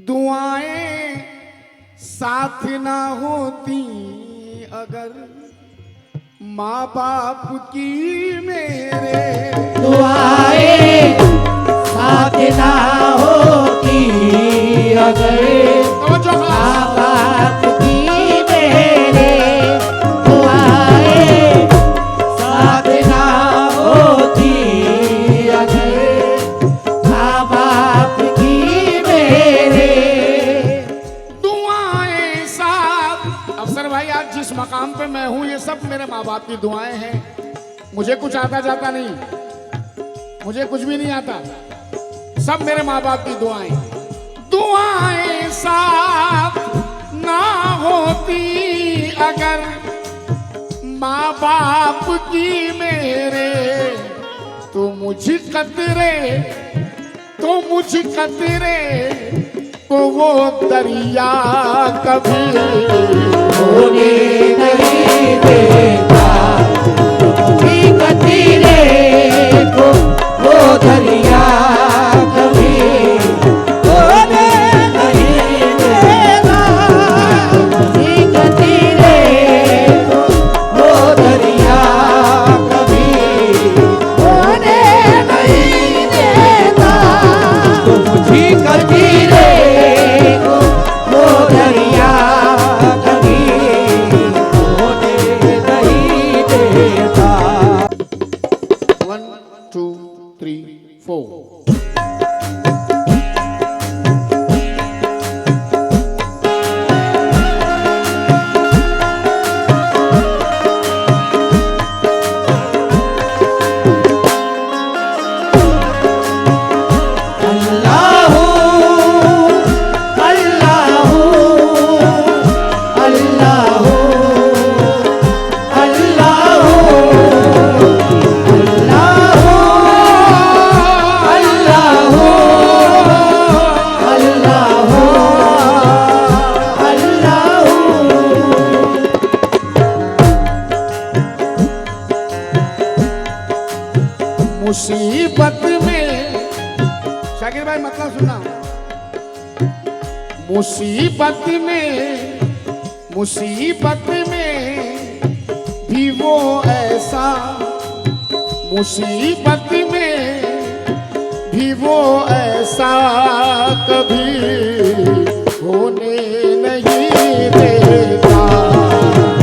दुआएं साथ ना होती अगर माँ बाप की मेरे, दुआएं साथ ना होती अगर माँ बाप की मेरे, दुआएं साथ ना होती अगर माँ बाप की मेरे। दुआएं साथ। अफसर भाई आज जिस मकाम पे मैं हूँ ये सब मेरे माँ बाप की दुआएं हैं। मुझे कुछ आता जाता नहीं, मुझे कुछ भी नहीं आता, सब मेरे माँ बाप की दुआएं। दुआएं साथ ना होती अगर माँ बाप की मेरे, तो मुझ कतरे को वो दरिया कभी होने नहीं देता, मुझे कतरे को वो दरिया कभी होने नहीं देता, मुझे कतरे को वो दरिया कभी होने नहीं देता, मुझे कतरे को वो दरिया कभी होने नहीं देता। 1 2 3 4 मुसीबत में, शाकिर भाई मतलब सुनना, मुसीबत में भी वो ऐसा, मुसीबत में भी वो ऐसा कभी होने नहीं देता,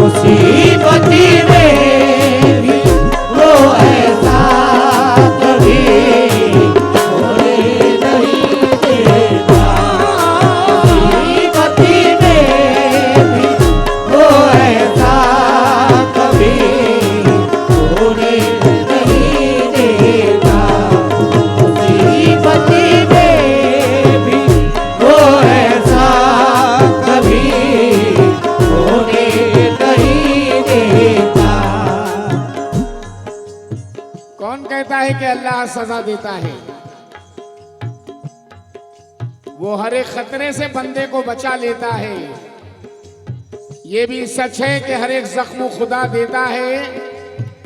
मुसीबत में भी वो ऐसा कभी होने नहीं देता, मुसीबत में भी वो ऐसा कभी होने नहीं देता, मुसीबत में भी वो ऐसा कभी होने नहीं देता। कौन कहता है कि अल्लाह सजा देता है? वो हर एक खतरे से बंदे को बचा लेता है। ये भी सच है कि हर एक जख्म खुदा देता है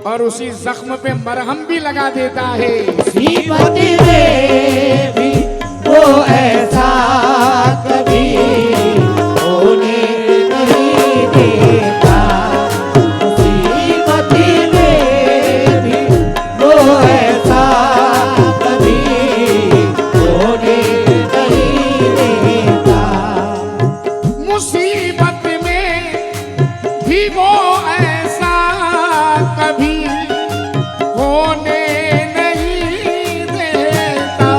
और उसी जख्म पे मरहम भी लगा देता है। मुसीबत में भी वो ऐसा कभी होने नहीं देता, मुसीबत में भी वो ऐसा कभी होने नहीं देता, मुसीबत में भी वो ऐसा कभी होने नहीं देता,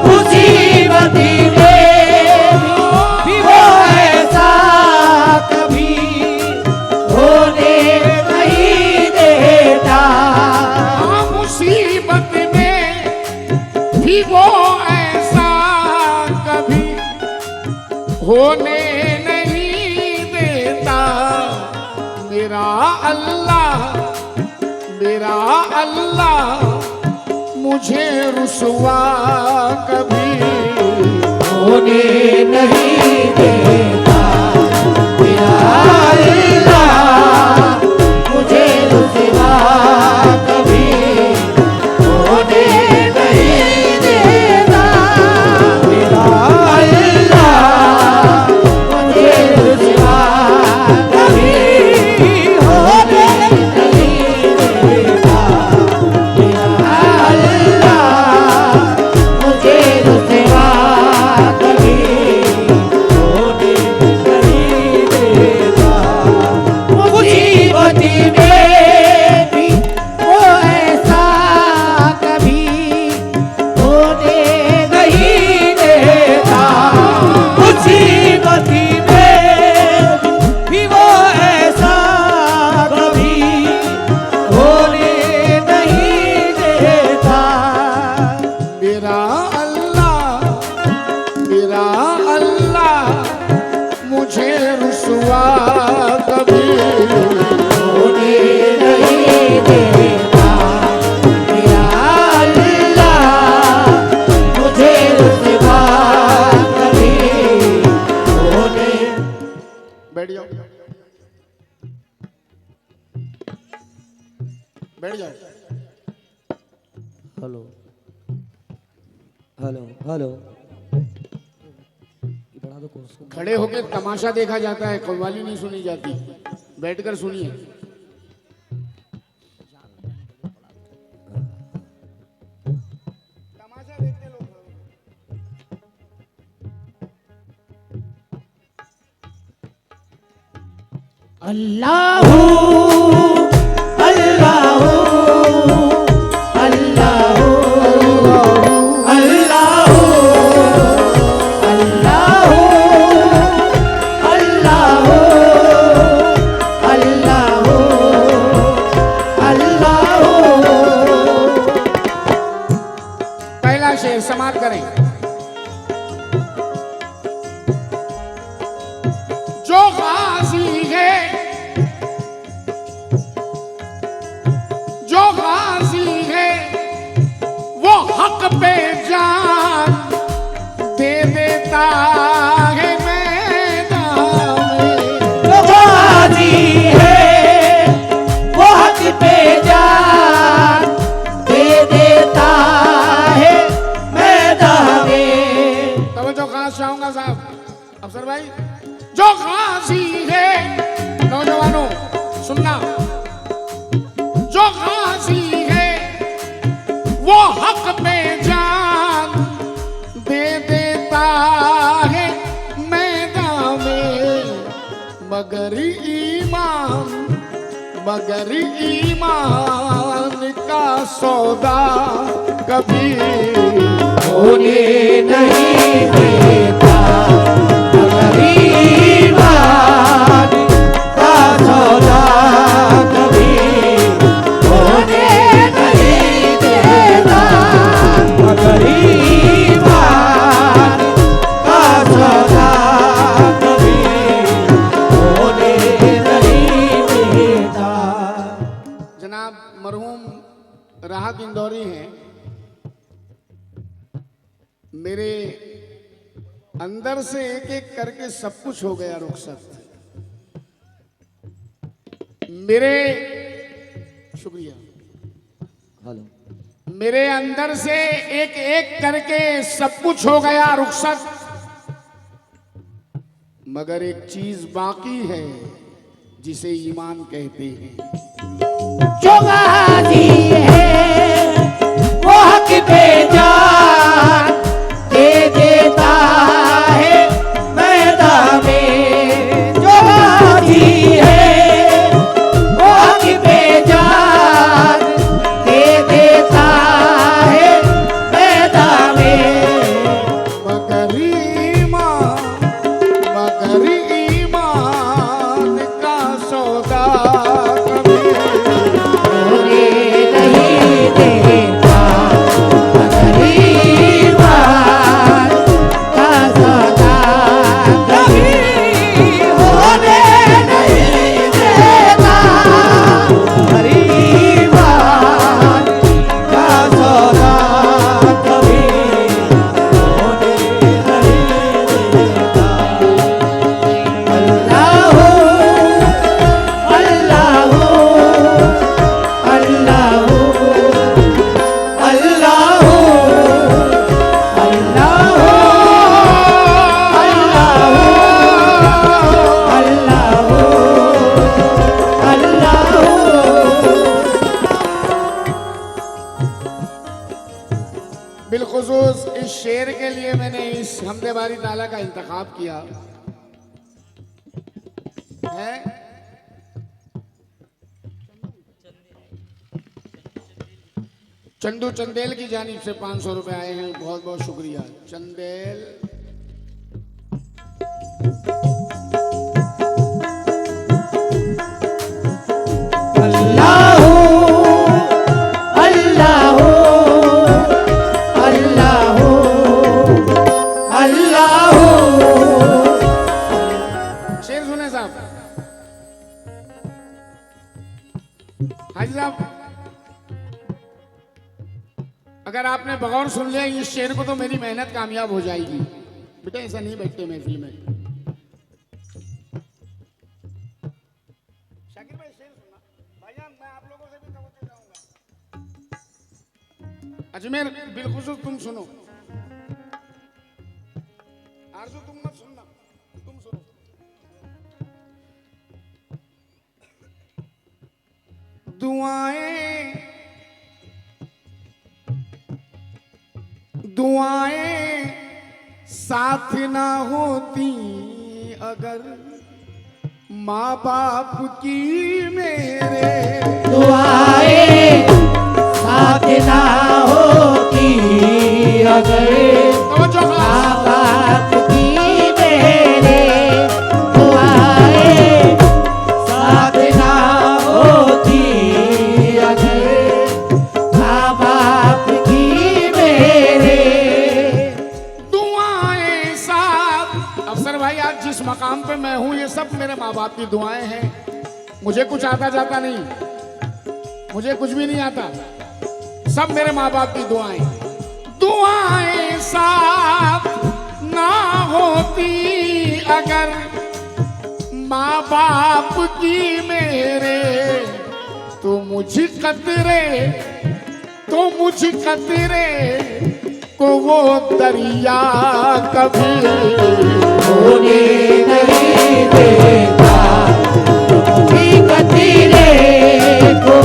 मुसीबत में भी वो ऐसा कभी होने नहीं देता, हाँ, मुसीबत में भी वो ऐसा कभी होने नहीं देता। मेरा अल्लाह मुझे रुसवा कभी होने नहीं देता, मेरा अल्लाह मुझे रुसवा कभी होने नहीं देता, मेरा अल्लाह या अल्लाह मुझे रुसवा कभी होने नहीं देता या अल्लाह मुझे रुसवा कभी होने। बैठ जाओ, बैठ जाओ। हेलो हेलो हेलो, बढ़ा दो कोर्स को। खड़े होकर तमाशा देखा जाता है, कव्वाली नहीं सुनी जाती। बैठकर सुनिए। तमाशा देखते लोग। अल्लाह अल्लाह अल्लाह अल्लाह अल्लाह अल्लाह अल्लाह अल्लाह। पहला शेर समाप्त करें। जो गाजी है, जो गाजी है, वो हक पे जान दे देता है मैदान में। जो गाजी है वो हक पे जान दे देता है मैदान में। तो जो खास चाहूंगा साहब अफसर भाई, जो गाजी है, नौजवानों सुनना, जो गाजी है वो हक पे जान दे देता है मैदान में। मगर ईमान का सौदा कभी होने नहीं देता मगर ईमान का सौदा कभी होने नहीं देता मगर ईमान का सौदा कभी होने नहीं देता। जनाब मरहूम राहत इंदौरी हैं। मेरे अंदर से एक एक करके सब कुछ हो गया रुखसत। मेरे शुक्रिया, हेलो मेरे अंदर से एक एक करके सब कुछ हो गया रुखसत, मगर एक चीज बाकी है जिसे ईमान कहते हैं। जो गाजी है वो हक पे जान दे देता है मैदान में। जो गाजी है वो हक पे जान दे देता है मैदान में। मगर ईमान का सौदा कभी होने नहीं देता मगर ईमान का सौदा कभी होने नहीं देता मगर ईमान का सौदा कभी होने नहीं देता। अल्लाह अल्लाह अल्लाह अल्लाह अल्लाह अल्लाह बिलखुसूस इस शेर के लिए मैंने इस हमदे बारी ताला का इंतखाब किया है। चंदू चंदेल की जानिब से 500 रुपए आए हैं, बहुत बहुत शुक्रिया चंदेल। अल्लाह अल्लाह अल्लाह अल्लाह शेर सुने साहब। हाजी साहब, अगर आपने बगौर सुन लिया इस शेर को तो मेरी मेहनत कामयाब हो जाएगी। बेटा ऐसा नहीं बैठते महफिल में। शाकिर भाई शेर सुनना। भाईजान मैं आप लोगों से भी तवज्जो चाहूंगा। अजमेर बिलखुसूस तुम सुनो। आरज़ू तुम मत सुनना, तुम सुनो। दुआएं साथ ना होती अगर माँ बाप की मेरे। दुआएं साथ ना होती अगर माँ बाप की मेरे। दुआएं साथ ना होती अगर माँ बाप की मेरे। दुआएं साथ। अफसर भाई आज जिस मकाम पे मैं हूँ ये सब मेरे माँ बाप की दुआएं हैं। मुझे कुछ आता जाता नहीं, मुझे कुछ भी नहीं आता, सब मेरे माँ बाप की दुआएं। दुआएं साथ ना होती अगर माँ बाप की मेरे। तो मुझ कतरे को वो दरिया कभी होने नहीं देता। मुझे कतरे को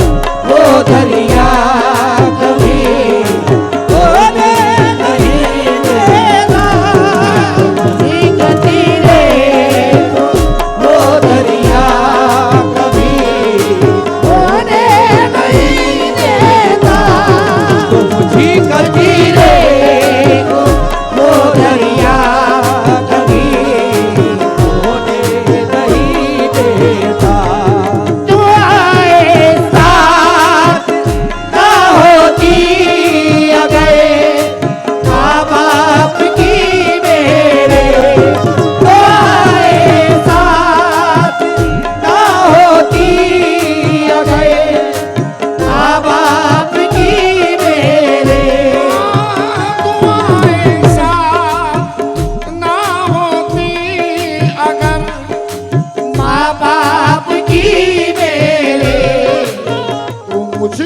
वो दरिया कभी होने नहीं देता। मुझे कतरे को वो दरिया कभी होने नहीं देता। मुझे कतरे को वो दरिया कभी होने नहीं देता। दुआएं साथ ना होती अगर माँ बाप की मेरे। दुआएं साथ ना होती अगर माँ बाप की मेरे। दुआएं साथ ना होती अगर माँ बाप की मेरे। तो मुझ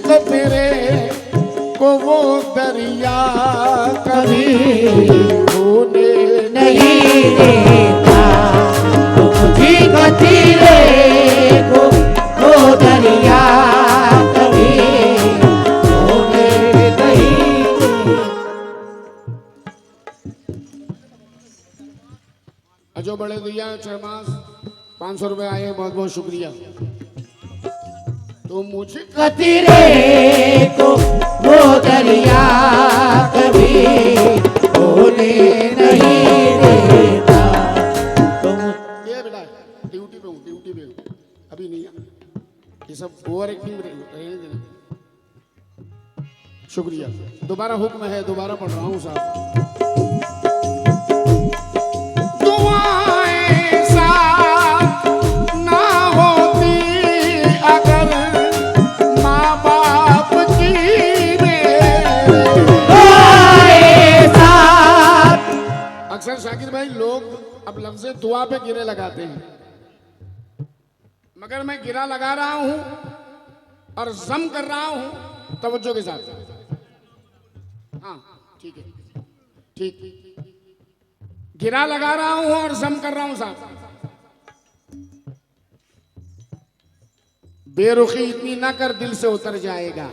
कतरे को वो दरिया कभी होने नहीं देता। मुझे कतरे को वो दरिया कभी होने नहीं देता। अजो बड़े भैया चरमास 500 रुपए आए हैं, बहुत बहुत शुक्रिया। तो मुझे कतरे को वो दरिया कभी होने नहीं देता। ये बेटा ड्यूटी पे हूँ, अभी नहीं है। ये सब ओवर एक्टिंग रहने देना। शुक्रिया। दोबारा हुक्म है, दोबारा पढ़ रहा हूँ साहब। दुआएं साथ ना होती अगर माँ बाप की मेरे। दुआएं साथ। अक्सर शाकिर भाई लोग अब लफ्ज़ दुआ पे गिरे लगाते हैं, मगर मैं गिरा लगा रहा हूं और जम कर रहा हूं तवज्जो के साथ। हाँ ठीक है, ठीक। गिरा लगा रहा हूं और जम कर रहा हूं साहब। बेरुखी इतनी ना कर दिल से उतर जाएगा।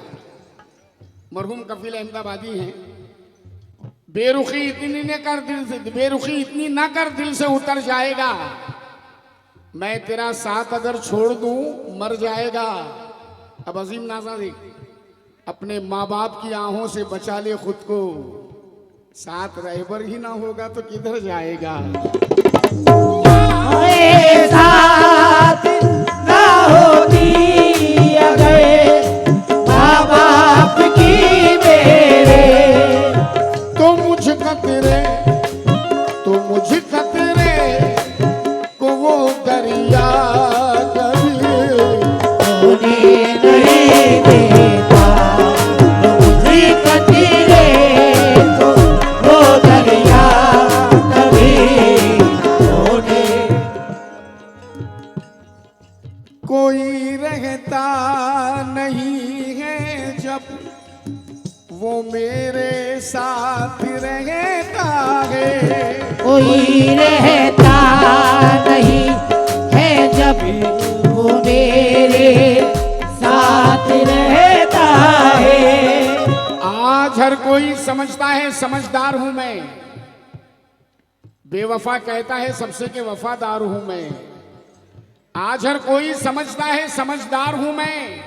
मरहूम कफील अहमदाबादी हैं। बेरुखी इतनी ना कर दिल से उतर जाएगा। मैं तेरा साथ अगर छोड़ दूं मर जाएगा। अब अजीम नाज़ा देख, अपने माँ बाप की आहों से बचा ले खुद को। साथ रहबर ही ना होगा तो किधर जाएगा। साथ ना होती अगर माँ बाप की वो मेरे साथ रहता है। कोई रहता नहीं है जब वो मेरे साथ रहता है। आज हर कोई समझता है समझदार हूं मैं, बेवफा कहता है सबसे के वफादार हूं मैं। आज हर कोई समझता है समझदार हूं मैं,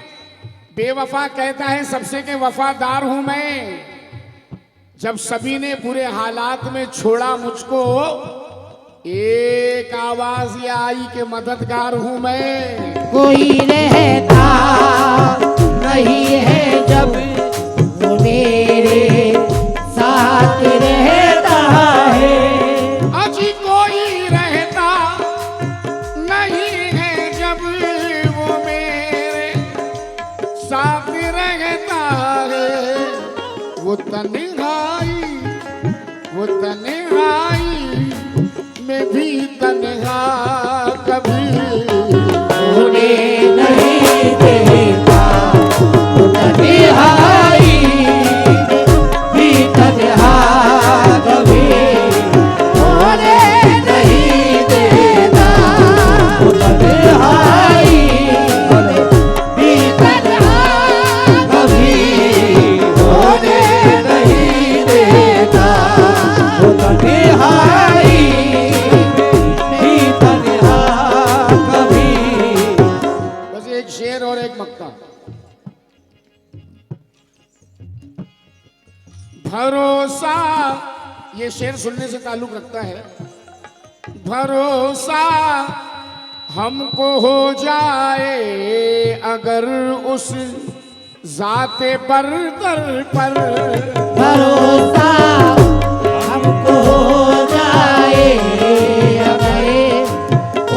बेवफा कहता है सबसे के वफादार हूं मैं। जब सभी ने बुरे हालात में छोड़ा मुझको, एक आवाज ये आई कि मददगार हूं मैं। कोई रहता नहीं है जब वो मेरे साथ रहता है। अजी कोई रहता नहीं है जब वो मेरे साथ रहता है। वो तन्हाई में भी तन्हा कभी होने नहीं देता। वो तन्हाई भी तन्हा कभी होने नहीं देता। वो तन्हाई भी तन्हा कभी होने नहीं देता। वो तन्हाई भी तन्हा कभी। बस एक शेर और एक मक्ता। भरोसा, ये शेर सुनने से ताल्लुक रखता है। भरोसा हमको हो जाए अगर उस जाते बरतर पर। भरोसा हमको हो जाए अगर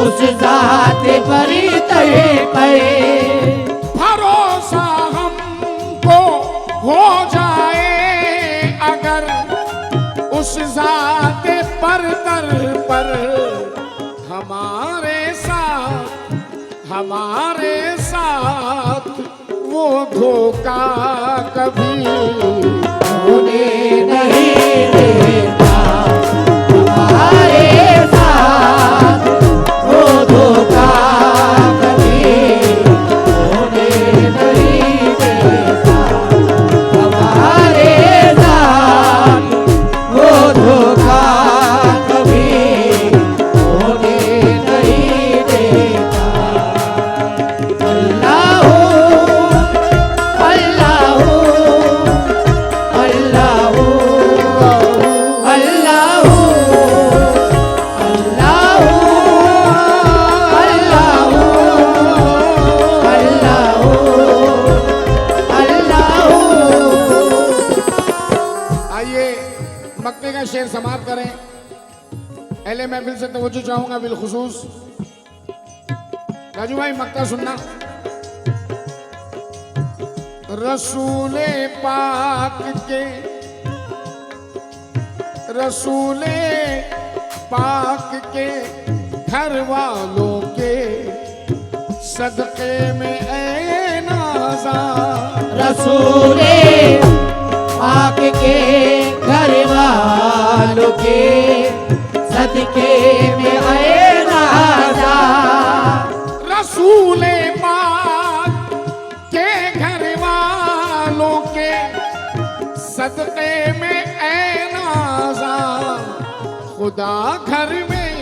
उस जात परी तय पे। भरोसा हमको हो जाए अगर उस जाते बरतर पर। हमारे साथ वो धोखा कभी होने नहीं देता। हमारे साथ वो धोखा कभी होने नहीं देता। हमारे साथ वो धोखा कभी होने नहीं देता। अल्लाह अल्लाह अल्लाह अल्लाह अल्लाह अल्लाह अल्लाह। आइए मक्ते का शेर समाप्त करें। अहले महफिल से तवज्जो चाहूंगा बिलखुसूस। राजू भाई मक्ता सुनना। रसूले पाक के घर वालों के सदके में ऐ नाज़ा। रसूले पाक के घर वालों के सदके में आए नाज़ा। रसूले पाक के घर वालों के सदके में ऐ नाज़ा। खुदा घर में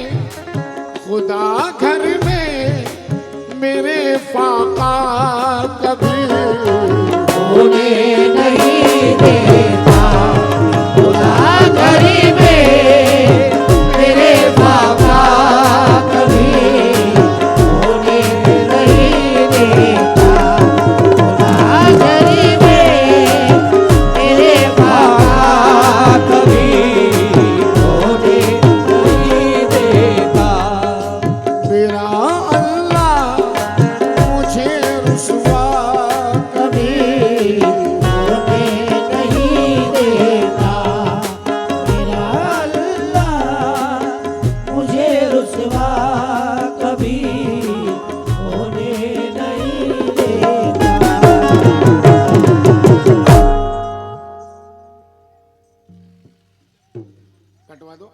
मेरे फाका कभी होने नहीं देता। खुदा घर में मेरे बाबा कभी होने नहीं देता। खुदा घर में मेरे बाबा कभी होने नहीं देता। मेरा अल्लाह मुझे रुसवा कभी कटवा दो।